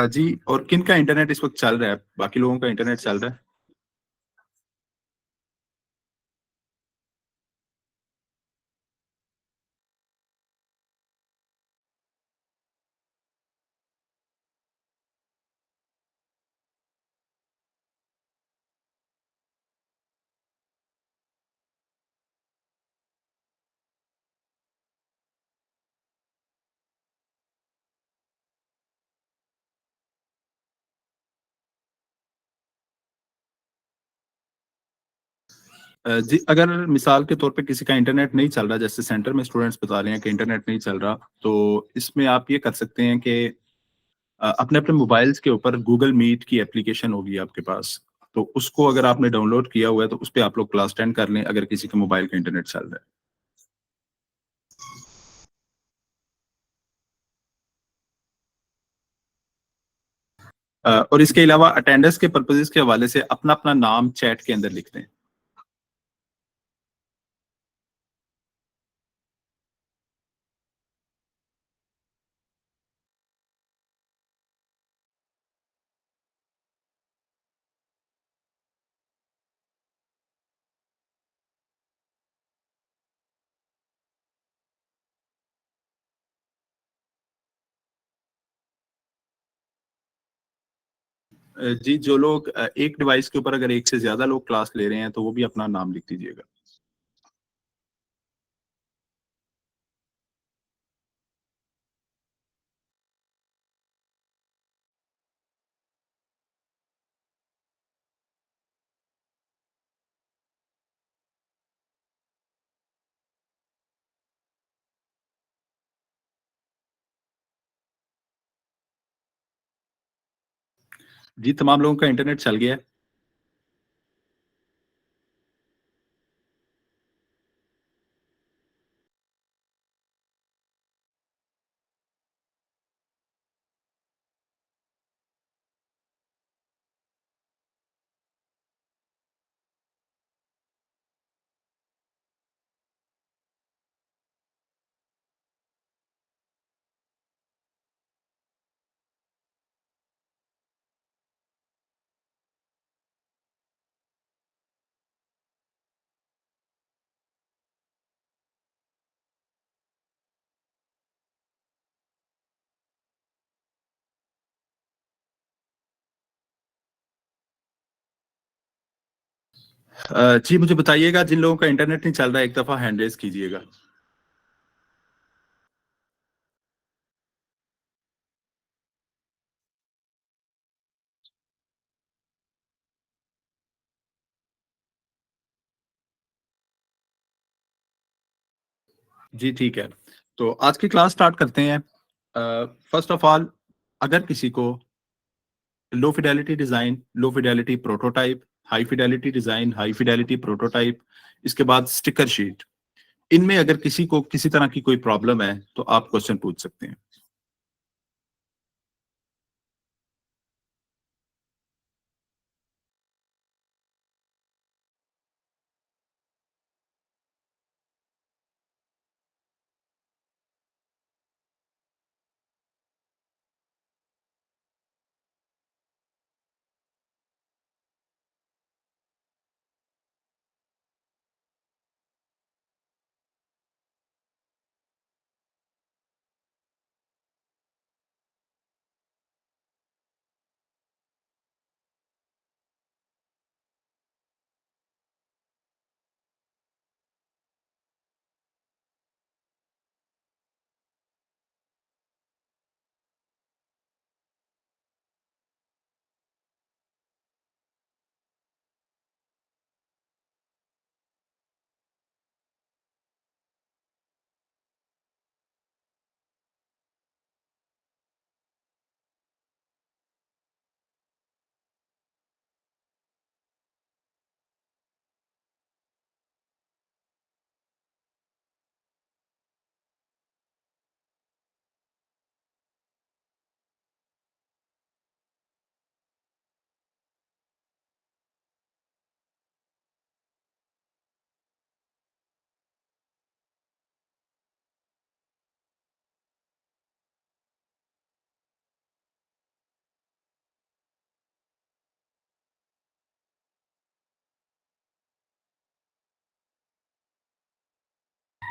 जी। और किनका इंटरनेट इस वक़्त चल रहा है? बाकी लोगों का इंटरनेट चल रहा है? जी, अगर मिसाल के तौर पे किसी का इंटरनेट नहीं चल रहा, जैसे सेंटर में स्टूडेंट्स बता रहे हैं कि इंटरनेट नहीं चल रहा, तो इसमें आप ये कर सकते हैं कि अपने-अपने मोबाइल्स के ऊपर गूगल मीट की एप्लीकेशन होगी आपके पास, तो उसको अगर आपने डाउनलोड किया हुआ है, तो उसपे आप लोग क्लास अटेंड कर लें, अगर किसी के मोबाइल का इंटरनेट चल रहा है। और इसके अलावा अटेंडेंस के पर्पसेज़ के हवाले से अपना-अपना नाम चैट के अंदर लिख दें। जी, जो लोग एक डिवाइस के ऊपर अगर एक से ज़्यादा लोग क्लास ले रहे हैं, तो वो भी अपना नाम लिख दीजिएगा। जी, तमाम लोगों का इंटरनेट चल गया है। जी, मुझे बताइएगा जिन लोगों का इंटरनेट नहीं चल रहा है, एक दफ़ा हैंड रेज़ कीजिएगा। जी, ठीक है। तो आज की क्लास स्टार्ट करते हैं। फर्स्ट ऑफ ऑल, अगर किसी को low fidelity design, low fidelity prototype, high fidelity design, high fidelity prototype, इसके बाद स्टिकर शीट, इनमें अगर किसी को किसी तरह की कोई प्रॉब्लम है, तो आप क्वेश्चन पूछ सकते हैं।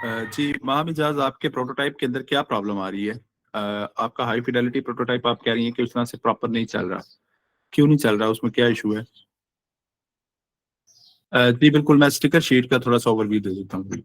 जी महामिजाज, आपके प्रोटोटाइप के अंदर क्या प्रॉब्लम आ रही है? आपका हाई फिडेलिटी प्रोटोटाइप आप कह रही हैं कि उस तरह से प्रॉपर नहीं चल रहा। क्यों नहीं चल रहा, उसमें क्या इशू है? जी बिल्कुल, मैं स्टिकर शीट का थोड़ा सा ओवरव्यू दे देता हूँ।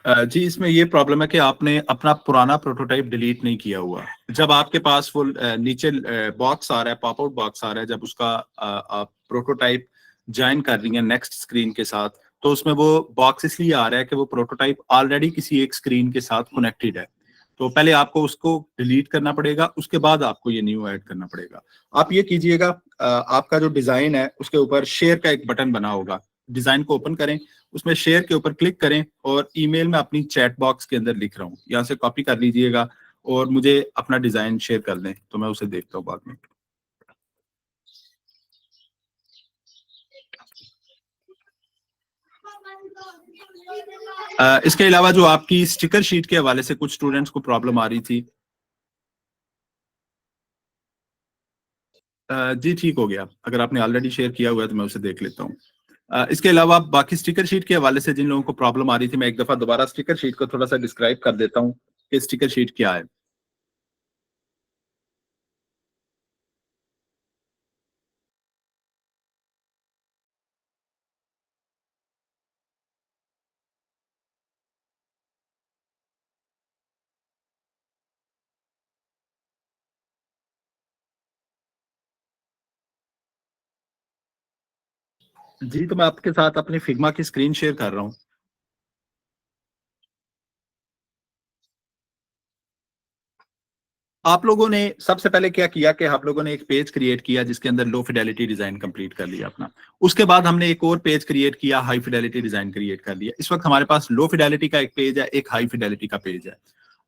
जी, इसमें ये प्रॉब्लम है कि आपने अपना पुराना प्रोटोटाइप डिलीट नहीं किया हुआ। जब आपके पास फुल नीचे बॉक्स आ रहा है, पॉपआउट बॉक्स आ रहा है, जब उसका आप प्रोटोटाइप जॉइन कर रही हैं नेक्स्ट स्क्रीन के साथ, तो उसमें वो बॉक्स इसलिए आ रहा है कि वो प्रोटोटाइप ऑलरेडी किसी एक स्क्रीन के साथ कनेक्टेड है। तो पहले आपको उसको डिलीट करना पड़ेगा, उसके बाद आपको ये न्यू ऐड करना पड़ेगा। आप ये कीजिएगा, आपका जो डिजाइन है उसके ऊपर शेयर का एक बटन बना होगा। डिजाइन को ओपन करें, उसमें शेयर के ऊपर क्लिक करें और ईमेल में अपनी चैट बॉक्स के अंदर लिख रहा हूँ, यहाँ से कॉपी कर लीजिएगा और मुझे अपना डिजाइन शेयर कर दें तो मैं उसे देखता हूँ बाद में। इसके अलावा जो आपकी स्टिकर शीट के हवाले से कुछ स्टूडेंट्स को प्रॉब्लम आ रही थी, जी ठीक हो गया। अगर आपने ऑलरेडी शेयर किया हुआ है तो मैं उसे देख लेता हूँ। इसके अलावा बाकी स्टिकर शीट के हवाले से जिन लोगों को प्रॉब्लम आ रही थी, मैं एक दफा दोबारा स्टिकर शीट को थोड़ा सा डिस्क्राइब कर देता हूँ कि स्टिकर शीट क्या है। जी, तो मैं आपके साथ अपनी फिग्मा की स्क्रीन शेयर कर रहा हूँ। आप लोगों ने सबसे पहले क्या किया कि आप लोगों ने एक पेज क्रिएट किया जिसके अंदर लो फिडेलिटी डिजाइन कंप्लीट कर लिया अपना। उसके बाद हमने एक और पेज क्रिएट किया, हाई फिडेलिटी डिजाइन क्रिएट कर लिया। इस वक्त हमारे पास लो फिडेलिटी का एक पेज है, एक हाई फिडेलिटी का पेज है।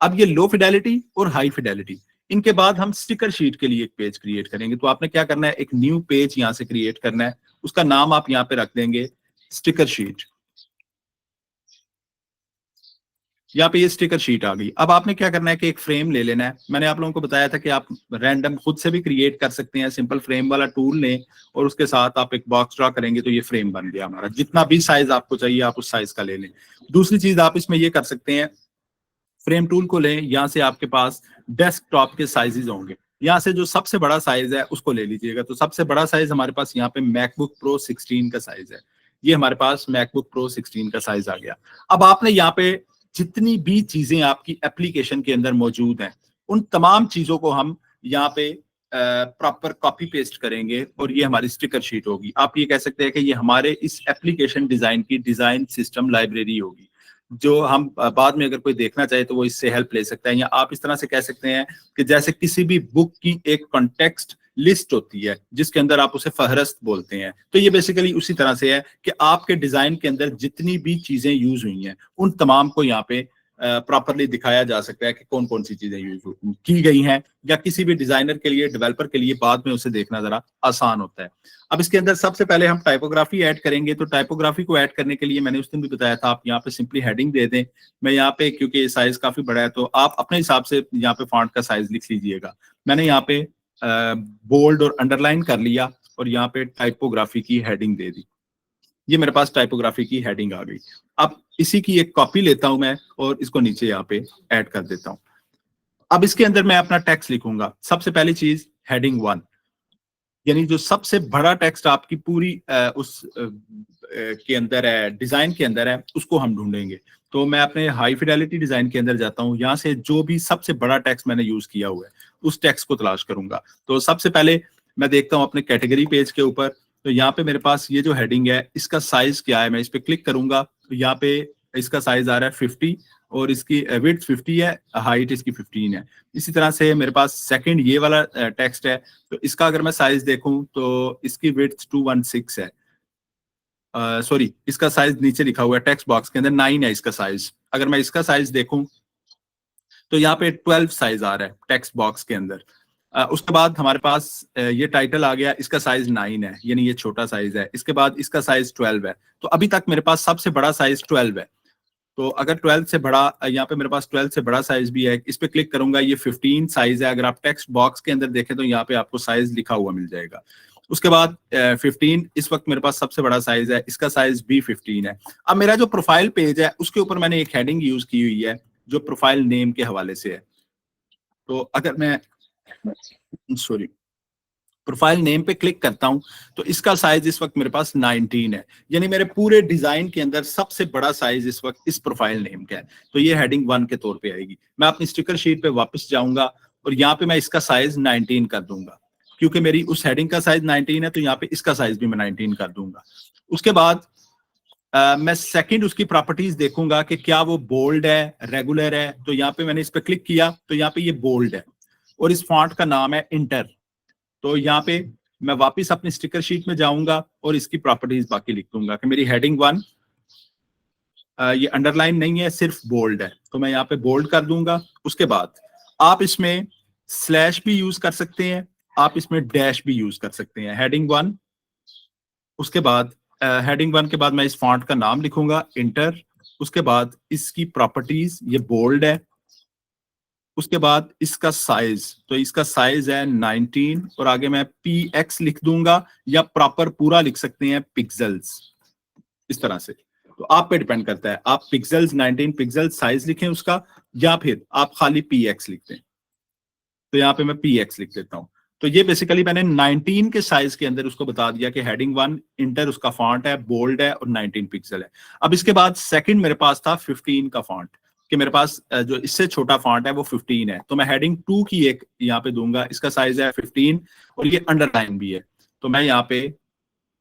अब ये लो फिडेलिटी और हाई फिडेलिटी, इनके बाद हम स्टिकर शीट के लिए एक पेज क्रिएट करेंगे। तो आपने क्या करना है, एक न्यू पेज यहाँ से क्रिएट करना है। उसका नाम आप यहाँ पे रख देंगे स्टिकर शीट। यहाँ पे ये स्टिकर शीट आ गई। अब आपने क्या करना है कि एक फ्रेम ले लेना है। मैंने आप लोगों को बताया था कि आप रैंडम खुद से भी क्रिएट कर सकते हैं। सिंपल फ्रेम वाला टूल लें और उसके साथ आप एक बॉक्स ड्रा करेंगे तो ये फ्रेम बन गया हमारा। जितना भी साइज आपको चाहिए आप उस साइज का ले लें। दूसरी चीज आप इसमें ये कर सकते हैं, फ्रेम टूल को लें, यहाँ से आपके पास डेस्कटॉप के साइजेस होंगे। यहाँ से जो सबसे बड़ा साइज है उसको ले लीजिएगा। तो सबसे बड़ा साइज हमारे पास यहाँ पे मैकबुक प्रो 16 का साइज है। ये हमारे पास मैकबुक प्रो 16 का साइज आ गया। अब आपने यहाँ पे जितनी भी चीजें आपकी एप्लीकेशन के अंदर मौजूद हैं, उन तमाम चीजों को हम यहाँ पे प्रॉपर कॉपी पेस्ट करेंगे और ये हमारी स्टिकर शीट होगी। आप ये कह सकते हैं कि ये हमारे इस एप्लीकेशन डिजाइन की डिजाइन सिस्टम लाइब्रेरी होगी, जो हम बाद में अगर कोई देखना चाहे तो वो इससे हेल्प ले सकता है। या आप इस तरह से कह सकते हैं कि जैसे किसी भी बुक की एक कॉन्टेक्स्ट लिस्ट होती है जिसके अंदर आप उसे फहरस्त बोलते हैं, तो ये बेसिकली उसी तरह से है कि आपके डिजाइन के अंदर जितनी भी चीजें यूज हुई हैं उन तमाम को यहाँ पे प्रॉपरली दिखाया जा सकता है कि कौन कौन सी चीजें यूज की गई हैं, या किसी भी डिजाइनर के लिए, डेवलपर के लिए बाद में उसे देखना जरा आसान होता है। अब इसके अंदर सबसे पहले हम टाइपोग्राफी ऐड करेंगे। तो टाइपोग्राफी को ऐड करने के लिए मैंने उस दिन भी बताया था, आप यहाँ पे सिंपली हेडिंग दे दें। मैं यहाँ पे, क्योंकि साइज काफी बड़ा है, तो आप अपने हिसाब से यहाँ पे फॉन्ट का साइज लिख लीजिएगा। मैंने यहाँ पे बोल्ड और अंडरलाइन कर लिया और यहाँ पे टाइपोग्राफी की हेडिंग दे दी। ये मेरे पास टाइपोग्राफी की हेडिंग आ गई। अब इसी की एक कॉपी लेता हूं मैं और इसको नीचे यहाँ पे ऐड कर देता हूं। अब इसके अंदर मैं अपना टेक्स्ट लिखूंगा। सबसे पहली चीज हेडिंग 1, यानी जो सबसे बड़ा टेक्स्ट आपकी पूरी के अंदर है, डिजाइन के अंदर है, उसको हम ढूंढेंगे। तो मैं अपने हाई फिडेलिटी डिजाइन के अंदर जाता हूँ, यहाँ से जो भी सबसे बड़ा टेक्स्ट मैंने यूज किया हुआ है उस टेक्स्ट को तलाश करूंगा। तो सबसे पहले मैं देखता हूँ अपने कैटेगरी पेज के ऊपर, तो यहाँ पे मेरे पास ये जो हेडिंग है इसका साइज क्या है, मैं इस पर क्लिक करूंगा तो यहाँ पे इसका साइज आ रहा है 50 और इसकी विड्थ 50 है, हाइट इसकी 15 है। इसी तरह से मेरे पास सेकंड ये वाला टेक्स्ट है, तो इसका अगर मैं साइज देखूं तो इसकी विड्थ 216 है, सॉरी इसका साइज नीचे लिखा हुआ है टेक्स्ट बॉक्स के अंदर 9 है इसका साइज। अगर मैं इसका साइज देखूं तो यहाँ पे 12 साइज आ रहा है टेक्स्ट बॉक्स के अंदर। उसके बाद हमारे पास ये टाइटल आ गया, इसका साइज 9 है, यानी ये छोटा साइज है। इसके बाद इसका साइज 12 है, तो अभी तक मेरे पास सबसे बड़ा साइज 12 है। तो अगर 12 से बड़ा, यहाँ पे मेरे पास 12 से बड़ा साइज भी है, इस पे क्लिक करूंगा, ये 15 साइज है। अगर आप टेक्स्ट बॉक्स के अंदर देखें तो यहाँ पे आपको साइज लिखा हुआ मिल जाएगा। उसके बाद 15 इस वक्त मेरे पास सबसे बड़ा साइज है, इसका साइज भी 15 है। अब मेरा जो प्रोफाइल पेज है उसके ऊपर मैंने एक हेडिंग यूज की हुई है जो प्रोफाइल नेम के हवाले से है। तो अगर मैं सॉरी प्रोफाइल नेम पे क्लिक करता हूं तो इसका साइज इस वक्त मेरे पास 19 है, यानी मेरे पूरे डिजाइन के अंदर सबसे बड़ा साइज इस वक्त इस प्रोफाइल नेम का है। तो ये हेडिंग 1 के तौर पे आएगी। मैं अपनी स्टिकर शीट पे वापस जाऊंगा और यहाँ पे मैं इसका साइज 19 कर दूंगा, क्योंकि मेरी उस हेडिंग का साइज 19 है तो यहाँ पे इसका साइज भी मैं 19 कर दूंगा। उसके बाद मैं सेकंड उसकी प्रॉपर्टीज देखूंगा कि क्या वो बोल्ड है, रेगुलर है। तो यहाँ पे मैंने इस पे क्लिक किया तो यहाँ पे ये बोल्ड है और इस फॉन्ट का नाम है इंटर। तो यहाँ पे मैं वापस अपनी स्टिकर शीट में जाऊंगा और इसकी प्रॉपर्टीज बाकी लिख दूंगा कि मेरी हेडिंग 1 ये अंडरलाइन नहीं है, सिर्फ बोल्ड है, तो मैं यहाँ पे बोल्ड कर दूंगा। उसके बाद आप इसमें स्लैश भी यूज कर सकते हैं, आप इसमें डैश भी यूज कर सकते हैं। हेडिंग 1, उसके बाद हेडिंग 1 के बाद मैं इस फॉन्ट का नाम लिखूंगा इंटर। उसके बाद इसकी प्रॉपर्टीज, ये बोल्ड है। उसके बाद इसका साइज, तो इसका साइज है 19 और आगे मैं px लिख दूंगा या प्रॉपर पूरा लिख सकते हैं पिक्सेल्स, इस तरह से। तो आप पे डिपेंड करता है, आप पिक्सेल्स 19 पिक्सल साइज लिखें उसका या फिर आप खाली px लिखते हैं। तो यहाँ पे मैं px लिख देता हूं। तो ये बेसिकली मैंने 19 के साइज के अंदर उसको बता दिया कि हेडिंग 1 इंटर उसका फॉन्ट है, बोल्ड है और 19 पिक्सल है। अब इसके बाद सेकंड मेरे पास था 15 का फॉन्ट, कि मेरे पास जो इससे छोटा फॉन्ट है वो 15 है, तो मैं हेडिंग 2 की एक यहाँ पे दूंगा, इसका साइज है 15 और ये अंडरलाइन भी है। तो मैं यहाँ पे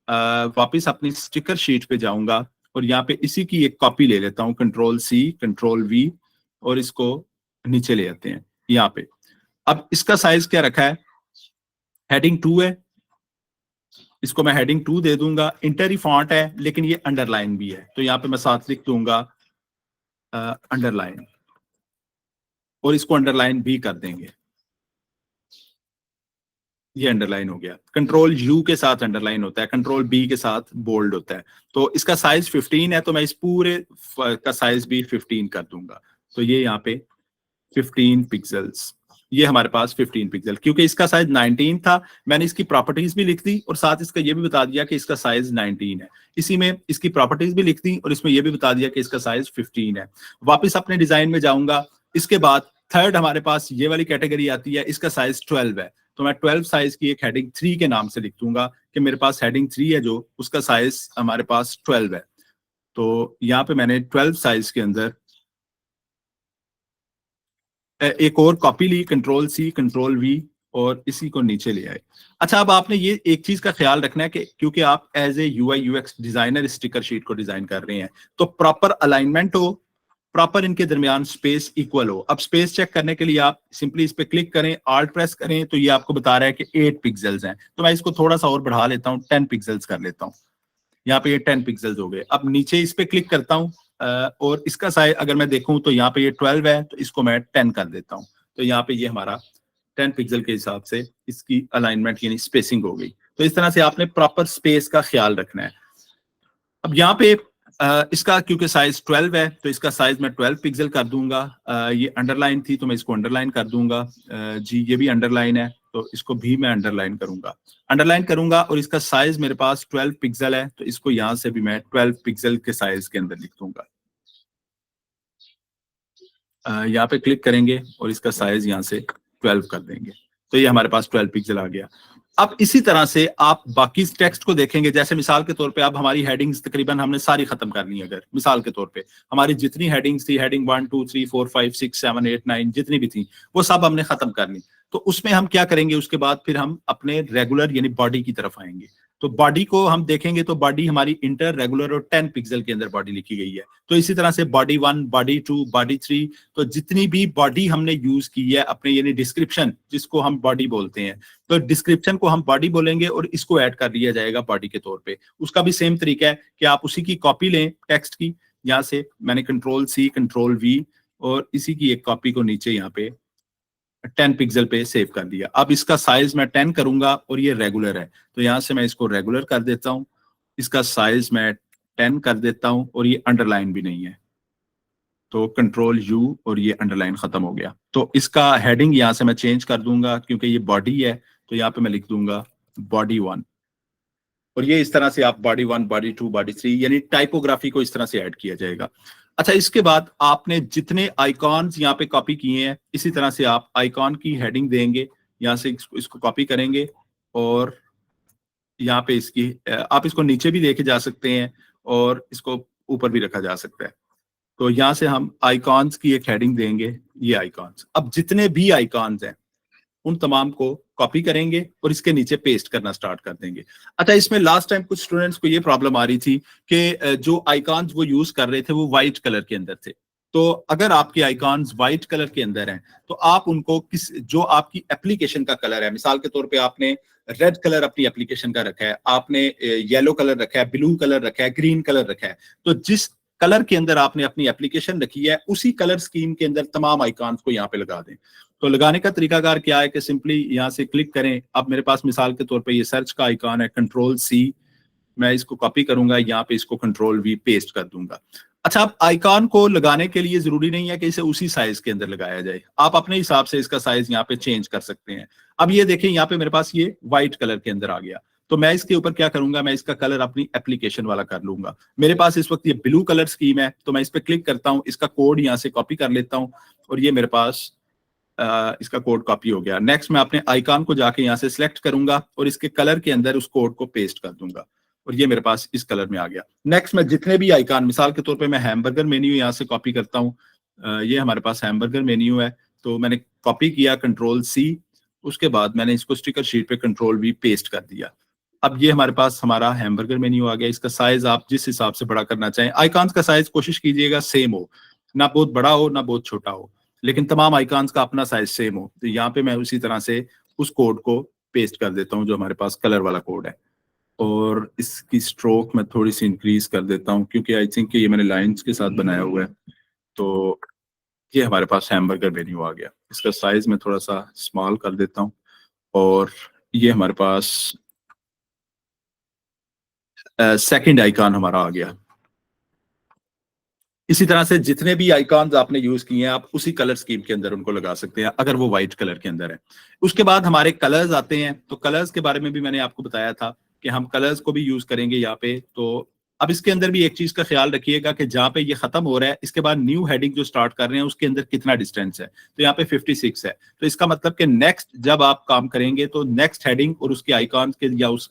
वापस अपनी स्टिकर शीट पे जाऊंगा और यहाँ पे इसी की एक कॉपी ले लेता हूँ, Ctrl+C Ctrl+V और इसको नीचे ले आते हैं यहाँ पे। अब इसका साइज क्या रखा है, हेडिंग 2 है, इसको मैं हेडिंग 2 दे दूंगा। इंटर ही फॉन्ट है लेकिन ये अंडरलाइन भी है, तो यहाँ पे मैं साथ लिख दूंगा अंडरलाइन और इसको अंडरलाइन भी कर देंगे, ये अंडरलाइन हो गया। Ctrl+U के साथ अंडरलाइन होता है, Ctrl+B के साथ बोल्ड होता है। तो इसका साइज 15 है तो मैं इस पूरे का साइज भी 15 कर दूंगा। तो ये यहाँ पे 15 पिक्सल्स, ये हमारे पास 15 पिक्सल, क्योंकि इसका साइज 19 था मैंने इसकी प्रॉपर्टीज भी लिख दी और साथ इसका ये भी बता दिया कि इसका साइज 19 है। इसी में इसकी प्रॉपर्टीज भी लिख दी और इसमें ये भी बता दिया कि इसका साइज 15 है। वापस अपने डिजाइन में जाऊंगा। इसके बाद थर्ड हमारे पास ये वाली कैटेगरी आती है, इसका साइज 12 है, तो मैं 12 साइज की एक हेडिंग 3 के नाम से लिख दूंगा कि मेरे पास हेडिंग 3 है जो उसका साइज हमारे पास 12 है। तो यहाँ पे मैंने 12 साइज के अंदर एक और कॉपी ली, Ctrl+C Ctrl+V और इसी को नीचे ले आए। अच्छा, अब आपने ये एक चीज का ख्याल रखना है कि क्योंकि आप as a UI UX designer sticker sheet को डिजाइन कर रहे हैं तो प्रॉपर अलाइनमेंट हो, प्रॉपर इनके दरमियान स्पेस इक्वल हो। अब स्पेस चेक करने के लिए आप सिंपली इस पे क्लिक करें, आल्ट प्रेस करें, तो ये आपको बता रहा है कि 8 पिक्सल्स हैं। तो मैं इसको थोड़ा सा और बढ़ा लेता हूँ, 10 पिक्सल्स कर लेता हूँ। यहाँ पे ये 10 पिक्सल्स हो गए। अब नीचे इस पे क्लिक करता हूँ और इसका साइज अगर मैं देखूं तो यहाँ पे ये 12 है तो इसको मैं 10 कर देता हूँ। तो यहाँ पे ये हमारा 10 पिक्सल के हिसाब से इसकी अलाइनमेंट यानी स्पेसिंग हो गई। तो इस तरह से आपने प्रॉपर स्पेस का ख्याल रखना है। अब यहाँ पे इसका क्योंकि साइज 12 है तो इसका साइज मैं 12 पिक्सल कर दूंगा। ये अंडरलाइन थी तो मैं इसको अंडरलाइन कर दूंगा। जी ये भी अंडरलाइन है तो इसको भी मैं अंडरलाइन करूंगा और इसका साइज मेरे पास 12 पिक्सल है, तो इसको यहां से भी मैं 12 पिक्सल के साइज के अंदर लिख दूंगा। यहाँ पे क्लिक करेंगे और इसका साइज यहाँ से 12 कर देंगे, तो ये हमारे पास 12 पिक्सल आ गया। अब इसी तरह से आप बाकी टेक्स्ट को देखेंगे, जैसे मिसाल के तौर पे अब हमारी हेडिंग्स तकरीबन हमने सारी खत्म कर ली। अगर मिसाल के तौर पे हमारी जितनी हेडिंग्स थी, हेडिंग 1 2 3 4 5 6 7 8 9 जितनी भी थी, वो सब हमने खत्म कर ली। तो उसमें हम क्या करेंगे, उसके बाद फिर हम अपने रेगुलर यानी बॉडी की तरफ आएंगे। तो बॉडी को हम देखेंगे तो बॉडी हमारी इंटर, रेगुलर और 10 पिक्सल के अंदर बॉडी लिखी गई है। तो इसी तरह से बॉडी 1, बॉडी 2, बॉडी 3, तो जितनी भी बॉडी हमने यूज की है अपने यानी डिस्क्रिप्शन जिसको हम बॉडी बोलते हैं, तो डिस्क्रिप्शन को हम बॉडी बोलेंगे और इसको ऐड कर लिया जाएगा बॉडी के तौर पे। उसका भी सेम तरीका है कि आप उसी की कॉपी लें टेक्स्ट की, यहाँ से मैंने Ctrl+C Ctrl+V और इसी की एक कॉपी को नीचे यहाँ पे 10 पिक्सल पे सेव कर दिया। अब इसका साइज मैं 10 करूंगा और ये रेगुलर है, तो यहां से मैं इसको रेगुलर कर देता हूं, इसका साइज मैं 10 कर देता हूं और ये अंडरलाइन भी नहीं है, तो Ctrl+U और ये अंडरलाइन खत्म हो गया। तो इसका हेडिंग यहां से मैं चेंज कर दूंगा, क्योंकि ये बॉडी है तो यहाँ पे मैं लिख दूंगा बॉडी 1, और ये इस तरह से आप बॉडी 1, बॉडी 2, बॉडी 3 यानी टाइपोग्राफी को इस तरह से ऐड किया जाएगा। अच्छा, इसके बाद आपने जितने आइकॉन्स यहाँ पे कॉपी किए हैं, इसी तरह से आप आइकॉन की हेडिंग देंगे, यहाँ से इसको कॉपी करेंगे और यहाँ पे इसकी आप इसको नीचे भी लेके जा सकते हैं और इसको ऊपर भी रखा जा सकता है। तो यहाँ से हम आइकॉन्स की एक हेडिंग देंगे, ये आइकॉन्स। अब जितने भी आइकॉन्स हैं उन तमाम को कॉपी करेंगे और इसके नीचे पेस्ट करना स्टार्ट कर देंगे। अच्छा, इसमें लास्ट टाइम कुछ स्टूडेंट्स को ये प्रॉब्लम आ रही थी कि जो आइकॉन्स वो यूज कर रहे थे वो व्हाइट कलर के अंदर थे। तो अगर आपके आइकॉन्स व्हाइट कलर के अंदर हैं तो आप उनको जो आपकी एप्लीकेशन का कलर है, मिसाल के तौर पे आपने रेड कलर अपनी एप्लीकेशन का रखा है, आपने येलो कलर रखा है, ब्लू कलर रखा है, ग्रीन कलर रखा है, तो जिस कलर के अंदर आपने अपनी एप्लीकेशन रखी है उसी कलर स्कीम के अंदर तमाम आइकॉन्स को यहाँ पे लगा दें। तो लगाने का तरीकाकार क्या है कि सिंपली यहाँ से क्लिक करें। अब मेरे पास मिसाल के तौर पे ये सर्च का आइकॉन है, Ctrl+C, मैं इसको कॉपी करूंगा, यहाँ पे इसको Ctrl+V पेस्ट कर दूंगा। अच्छा, अब आइकॉन को लगाने के लिए जरूरी नहीं है कि इसे उसी साइज के अंदर लगाया जाए, आप अपने हिसाब से इसका साइज यहाँ पे चेंज कर सकते हैं। अब ये देखें, यहाँ पे मेरे पास ये व्हाइट कलर के अंदर आ गया, तो मैं इसके ऊपर क्या करूंगा, मैं इसका कलर अपनी एप्लीकेशन वाला कर लूंगा। मेरे पास इस वक्त ये ब्लू कलर स्कीम है, तो मैं इस पर क्लिक करता हूँ, इसका कोड यहाँ से कॉपी कर लेता हूँ और ये मेरे पास इसका कोड कॉपी हो गया। नेक्स्ट मैं अपने आइकॉन को जाके यहाँ से सिलेक्ट करूंगा और इसके कलर के अंदर उस कोड को पेस्ट कर दूंगा और ये मेरे पास इस कलर में आ गया। नेक्स्ट मैं जितने भी आइकॉन, मिसाल के तौर पे मैं हैमबर्गर मेन्यू यहाँ से कॉपी करता हूँ, ये हमारे पास हैमबर्गर मेन्यू है, तो मैंने कॉपी किया Ctrl+C, उसके बाद मैंने इसको स्टिकर शीट पे Ctrl+V पेस्ट कर दिया। अब ये हमारे पास हमारा हैमबर्गर मेन्यू आ गया। इसका साइज आप जिस हिसाब से बड़ा करना चाहें, आइकॉन्स का साइज कोशिश कीजिएगा सेम हो, ना बहुत बड़ा हो ना बहुत छोटा हो, लेकिन तमाम आइकॉन्स का अपना साइज सेम हो। तो यहाँ पे मैं उसी तरह से उस कोड को पेस्ट कर देता हूँ जो हमारे पास कलर वाला कोड है, और इसकी स्ट्रोक मैं थोड़ी सी इंक्रीज कर देता हूँ क्योंकि आई थिंक ये मैंने लाइंस के साथ बनाया हुआ है। तो ये हमारे पास हैमबर्गर मेन्यू आ गया। इसका साइज मैं थोड़ा सा स्मॉल कर देता हूँ और ये हमारे पास सेकंड आइकॉन हमारा आ गया। इसी तरह से जितने भी आइकॉन्स आपने यूज किए हैं आप उसी कलर स्कीम के अंदर उनको लगा सकते हैं अगर वो व्हाइट कलर के अंदर है। उसके बाद हमारे कलर्स आते हैं, तो कलर्स के बारे में भी मैंने आपको बताया था कि हम कलर्स को भी यूज करेंगे यहाँ पे। तो अब इसके अंदर भी एक चीज का ख्याल रखिएगा कि जहाँ पे ये खत्म हो रहा है इसके बाद न्यू हेडिंग जो स्टार्ट कर रहे हैं उसके अंदर कितना डिस्टेंस है। तो यहाँ पे 56 है, तो इसका मतलब कि नेक्स्ट जब आप काम करेंगे तो नेक्स्ट हेडिंग और उसके आइकॉन के या उस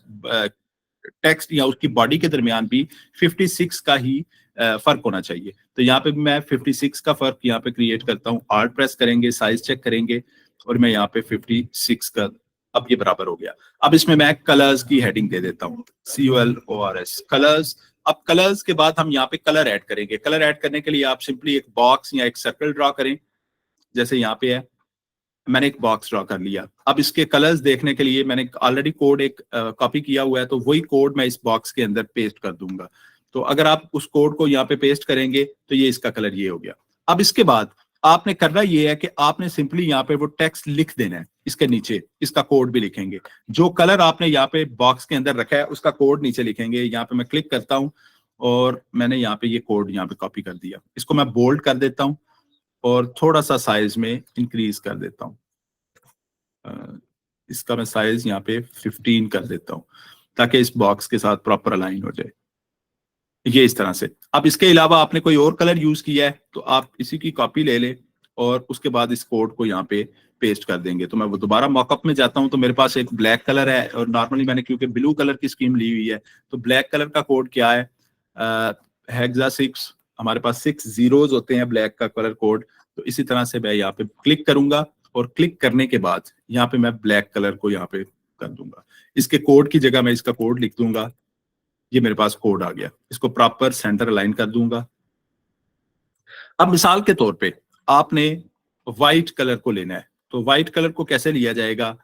टेक्स्ट या उसकी बॉडी के दरमियान भी 56 का ही फर्क होना चाहिए। तो यहाँ पे मैं 56 का फर्क यहाँ पे क्रिएट करता हूँ, आर्ट प्रेस करेंगे, साइज चेक करेंगे और मैं यहाँ पे 56 का, अब ये बराबर हो गया। अब इसमें मैं कलर्स की हेडिंग दे देता हूँ, COLORS कलर्स। अब कलर्स के बाद हम यहाँ पे कलर ऐड करेंगे। कलर ऐड करने के लिए आप सिंपली एक बॉक्स या एक सर्कल ड्रॉ करें, जैसे यहाँ पे है, मैंने एक बॉक्स ड्रॉ कर लिया। अब इसके कलर्स देखने के लिए मैंने ऑलरेडी कोड एक कॉपी किया हुआ है, तो वही कोड मैं इस बॉक्स के अंदर पेस्ट कर दूंगा। तो अगर आप उस कोड को यहाँ पे पेस्ट करेंगे तो ये इसका कलर ये हो गया। अब इसके बाद आपने करना ये है कि आपने सिंपली यहाँ पे वो टेक्स्ट लिख देना है, इसके नीचे इसका कोड भी लिखेंगे। जो कलर आपने यहाँ पे बॉक्स के अंदर रखा है उसका कोड नीचे लिखेंगे। यहाँ पे मैं क्लिक करता हूँ और मैंने यहाँ पे ये कोड यहाँ पे कॉपी कर दिया। इसको मैं बोल्ड कर देता हूँ और थोड़ा सा साइज में इंक्रीज कर देता हूँ। इसका मैं साइज यहाँ पे 15 कर देता हूँ ताकि इस बॉक्स के साथ प्रॉपर अलाइन हो जाए, ये इस तरह से। अब इसके अलावा आपने कोई और कलर यूज किया है तो आप इसी की कॉपी ले लें और उसके बाद इस कोड को यहाँ पे पेस्ट कर देंगे। तो मैं वो दोबारा मॉकअप में जाता हूँ, तो मेरे पास एक ब्लैक कलर है और नॉर्मली मैंने क्योंकि ब्लू कलर की स्कीम ली हुई है, तो ब्लैक कलर का कोड क्या है, हेक्सा 6, हमारे पास 6 जीरोज होते हैं ब्लैक का कलर कोड। तो इसी तरह से मैं यहाँ पे क्लिक करूंगा और क्लिक करने के बाद यहाँ पे मैं ब्लैक कलर को यहाँ पे कर दूंगा। इसके कोड की जगह मैं इसका कोड लिख दूंगा, ये मेरे पास कोड आ गया। इसको प्रॉपर सेंटर अलाइन कर दूंगा। अब मिसाल के तौर पे आपने व्हाइट कलर को लेना है, तो व्हाइट कलर को कैसे लिया जाएगा,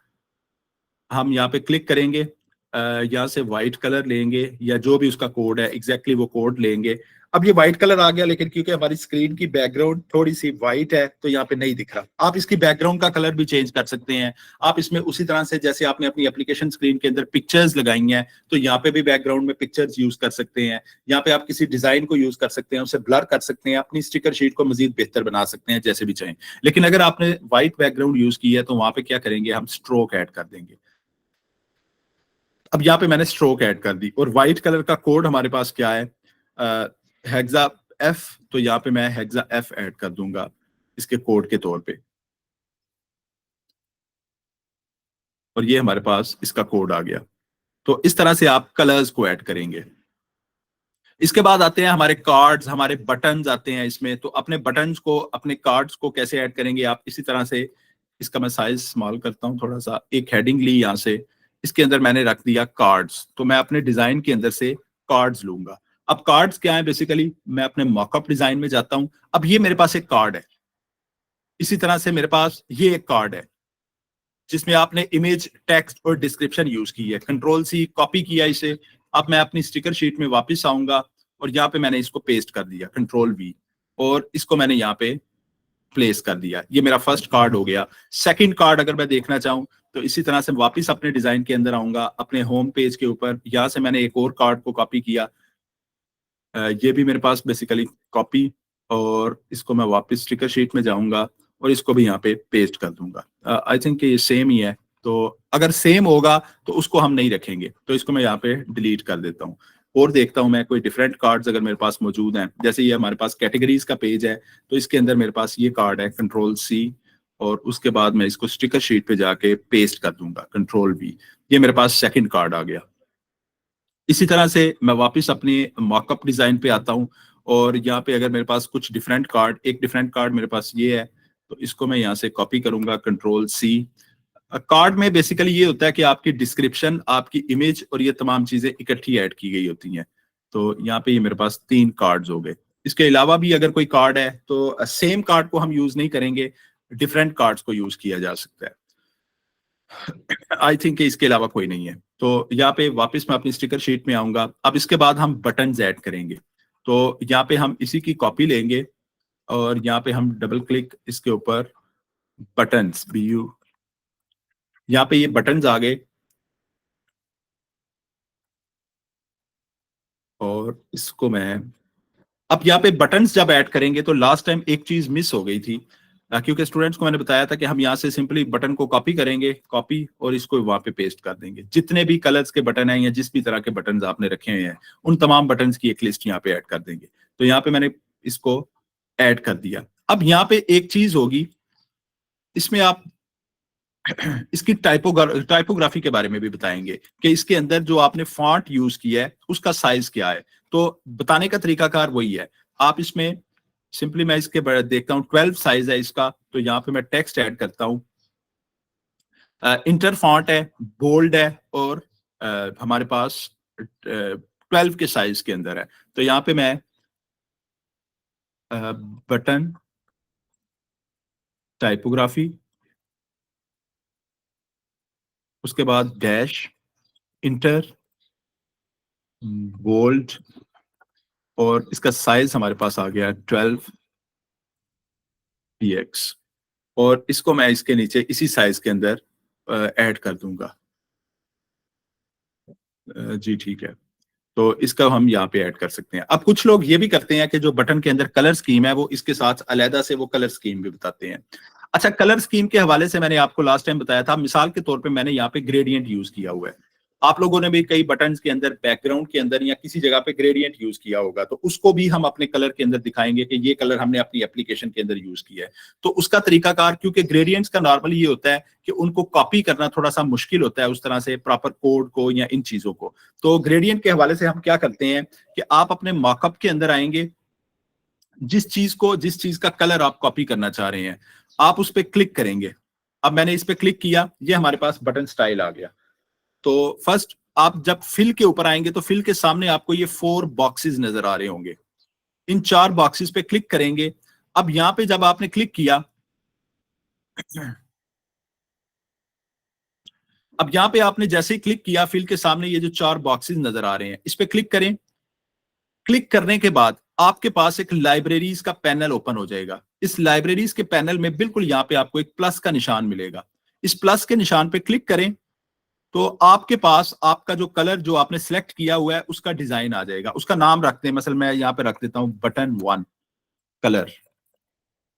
हम यहाँ पे क्लिक करेंगे, यहाँ से व्हाइट कलर लेंगे या जो भी उसका कोड है एग्जैक्टली वो कोड लेंगे। अब ये व्हाइट कलर आ गया, लेकिन क्योंकि हमारी स्क्रीन की बैकग्राउंड थोड़ी सी व्हाइट है तो यहाँ पे नहीं दिख रहा। आप इसकी बैकग्राउंड का कलर भी चेंज कर सकते हैं। आप इसमें उसी तरह से जैसे आपने अपनी एप्लीकेशन स्क्रीन के अंदर पिक्चर्स लगाई हैं, तो यहाँ पे भी बैकग्राउंड में पिक्चर्स यूज कर सकते हैं। यहाँ पे आप किसी डिजाइन को यूज कर सकते हैं, उसे ब्लर कर सकते हैं, अपनी स्टिकर शीट को मजीद बेहतर बना सकते हैं, जैसे भी चाहें। लेकिन अगर आपने व्हाइट बैकग्राउंड यूज की है तो वहां पे क्या करेंगे, हम स्ट्रोक ऐड कर देंगे। अब यहाँ पे मैंने स्ट्रोक ऐड कर दी और व्हाइट कलर का कोड हमारे पास क्या है, हेक्सा एफ, तो यहाँ पे मैं हेक्सा एफ ऐड कर दूंगा इसके कोड के तौर पे, और ये हमारे पास इसका कोड आ गया। तो इस तरह से आप कलर्स को ऐड करेंगे। इसके बाद आते हैं हमारे कार्ड्स, हमारे बटन्स आते हैं इसमें। तो अपने बटन्स को, अपने कार्ड्स को कैसे ऐड करेंगे आप, इसी तरह से। इसका मैं साइज स्मॉल करता हूँ थोड़ा सा, एक हेडिंग ली यहाँ से, इसके अंदर मैंने रख दिया कार्ड्स। तो मैं अपने डिजाइन के अंदर से कार्ड्स लूंगा। अब कार्ड्स क्या है, बेसिकली मैं अपने मॉकअप डिजाइन में जाता हूँ। अब ये मेरे पास एक कार्ड है, इसी तरह से मेरे पास ये एक कार्ड है जिसमें आपने इमेज, टेक्स्ट और डिस्क्रिप्शन यूज की है। कंट्रोल सी कॉपी किया इसे। अब मैं अपनी स्टिकर शीट में वापस आऊंगा और यहाँ पे मैंने इसको पेस्ट कर दिया, कंट्रोल वी, और इसको मैंने यहाँ पे प्लेस कर दिया। ये मेरा फर्स्ट कार्ड हो गया। सेकंड कार्ड अगर मैं देखना चाहूँ तो इसी तरह से वापस अपने डिजाइन के अंदर आऊंगा, अपने होम पेज के ऊपर, यहाँ से मैंने एक और कार्ड को कॉपी किया। ये भी मेरे पास बेसिकली कॉपी, और इसको मैं वापस स्टिकर शीट में जाऊंगा और इसको भी यहाँ पे पेस्ट कर दूंगा। आई थिंक ये सेम ही है, तो अगर सेम होगा तो उसको हम नहीं रखेंगे, तो इसको मैं यहाँ पे डिलीट कर देता हूँ और देखता हूँ मैं कोई डिफरेंट कार्ड्स अगर मेरे पास मौजूद हैं। जैसे ये हमारे पास कैटेगरीज का पेज है, तो इसके अंदर मेरे पास ये कार्ड है, कंट्रोल सी, और उसके बाद मैं इसको स्टिकर शीट पे जाके पेस्ट कर दूंगा, कंट्रोल वी। ये मेरे पास सेकंड कार्ड आ गया। इसी तरह से मैं वापस अपनी मॉकअप डिजाइन पे आता हूँ और यहाँ पे अगर मेरे पास कुछ डिफरेंट कार्ड, एक डिफरेंट कार्ड मेरे पास ये है, तो इसको मैं यहाँ से कॉपी करूंगा, कंट्रोल सी। कार्ड में बेसिकली ये होता है कि आपकी डिस्क्रिप्शन, आपकी इमेज और ये तमाम चीजें इकट्ठी ऐड की गई होती हैं। तो यहाँ पे ये मेरे पास 3 कार्ड्स हो गए। इसके अलावा भी अगर कोई कार्ड है तो सेम कार्ड को हम यूज नहीं करेंगे, डिफरेंट कार्ड्स को यूज किया जा सकता है। आई थिंक इसके अलावा कोई नहीं है। तो यहाँ पे वापस मैं अपनी स्टिकर शीट में आऊंगा। अब इसके बाद हम बटन्स ऐड करेंगे। तो यहाँ पे हम इसी की कॉपी लेंगे और यहाँ पे हम डबल क्लिक इसके ऊपर, बटन्स, BU, यहाँ पे ये बटन्स आ गए और इसको मैं, अब यहाँ पे बटन्स जब ऐड करेंगे तो लास्ट टाइम एक चीज मिस हो गई थी, क्योंकि स्टूडेंट्स को मैंने बताया था कि हम यहाँ से सिंपली बटन को कॉपी करेंगे, कॉपी, और इसको वहां पे पेस्ट कर देंगे। जितने भी कलर्स के बटन हैं या जिस भी तरह के बटन आपने रखे हुए हैं, उन तमाम बटन की एक लिस्ट यहाँ पे ऐड कर देंगे। तो यहाँ पे मैंने इसको ऐड कर दिया। अब यहाँ पे एक चीज होगी, इसमें आप इसकी टाइपोग्राफी के बारे में भी बताएंगे कि इसके अंदर जो आपने फॉन्ट यूज किया है उसका साइज क्या है। तो बताने का तरीकाकार वही है। आप इसमें सिंपली, मैं इसके देखता हूँ 12 साइज है इसका, तो यहाँ पे मैं टेक्स्ट ऐड करता हूँ। इंटर फॉन्ट है, बोल्ड है, और हमारे पास 12 के साइज के अंदर है। तो यहाँ पे मैं बटन टाइपोग्राफी, उसके बाद डैश, इंटर, बोल्ड, और इसका साइज हमारे पास आ गया 12px, और इसको मैं इसके नीचे इसी साइज के अंदर ऐड कर दूंगा। जी ठीक है, तो इसका हम यहाँ पे ऐड कर सकते हैं। अब कुछ लोग ये भी करते हैं कि जो बटन के अंदर कलर स्कीम है वो इसके साथ अलहदा से वो कलर स्कीम भी बताते हैं। अच्छा, कलर स्कीम के हवाले से मैंने आपको लास्ट टाइम बताया था, मिसाल के तौर पे मैंने यहाँ पे ग्रेडियंट यूज किया हुआ है। आप लोगों ने भी कई बटन्स के अंदर बैकग्राउंड के अंदर या किसी जगह पे ग्रेडियंट यूज किया होगा, तो उसको भी हम अपने कलर के अंदर दिखाएंगे कि ये कलर हमने अपनी एप्लीकेशन के अंदर यूज किया है। तो उसका तरीकाकार, क्योंकि ग्रेडियंट्स का नॉर्मली ये होता है कि उनको कॉपी करना थोड़ा सा मुश्किल होता है उस तरह से प्रॉपर कोड को या इन चीजों को। तो ग्रेडियंट के हवाले से हम क्या करते हैं कि आप अपने मॉकअप के अंदर आएंगे, जिस चीज का कलर आप कॉपी करना चाह रहे हैं, आप उस पर क्लिक करेंगे। अब मैंने इस पे क्लिक किया, ये हमारे पास बटन स्टाइल आ गया। तो फर्स्ट आप जब फिल के ऊपर आएंगे तो फिल के सामने आपको ये 4 बॉक्सेस नजर आ रहे होंगे। इन 4 बॉक्सेस पे क्लिक करेंगे। अब यहां पे जब आपने क्लिक किया, अब यहां पे आपने जैसे ही क्लिक किया, फिल के सामने ये जो 4 बॉक्सेस नजर आ रहे हैं, इस पे क्लिक करें। क्लिक करने के बाद आपके पास एक लाइब्रेरीज का पैनल ओपन हो जाएगा। इस लाइब्रेरीज के पैनल में बिल्कुल यहाँ पे आपको एक प्लस का निशान मिलेगा। इस प्लस के निशान पे क्लिक करें तो आपके पास आपका जो कलर जो आपने सिलेक्ट किया हुआ है उसका डिजाइन आ जाएगा। उसका नाम रखते हैं, मसल मैं यहाँ पे रख देता हूँ बटन 1 कलर,